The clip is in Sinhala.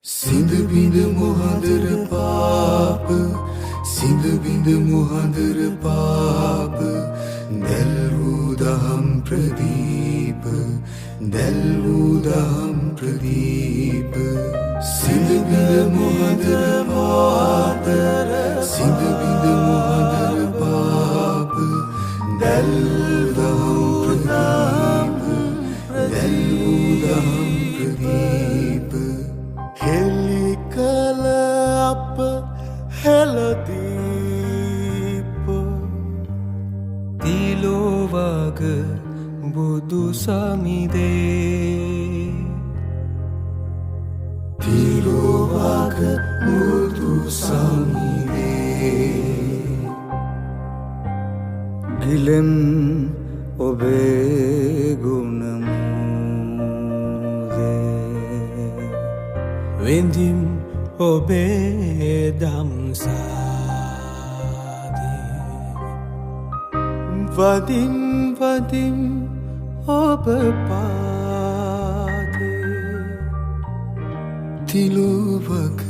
සිඳ බිඳ මොහඳර පාප සිඳ බිඳ මොහඳර පාප දැල් වූ දහම් ප්‍රදීප දැල් වූ දහම් ප්‍රදීප සිඳ බිඳ මොහඳර පාප සිඳ බිඳ මොහඳර පාප දැල් දහම් ප්‍රදීප දැල් වූ දහම් ප්‍රදීප හෙලි කළ අප හෙළදීප තිලෝවග බුදු සමිදේ තිලෝවග බුදු සමිදේ ගිලෙම් ඔබේ ගුණ වෙන්දිම් ඔබේ දම්සාදේ වදිම් වදිම් ඔබ පාදේ තිලෝවග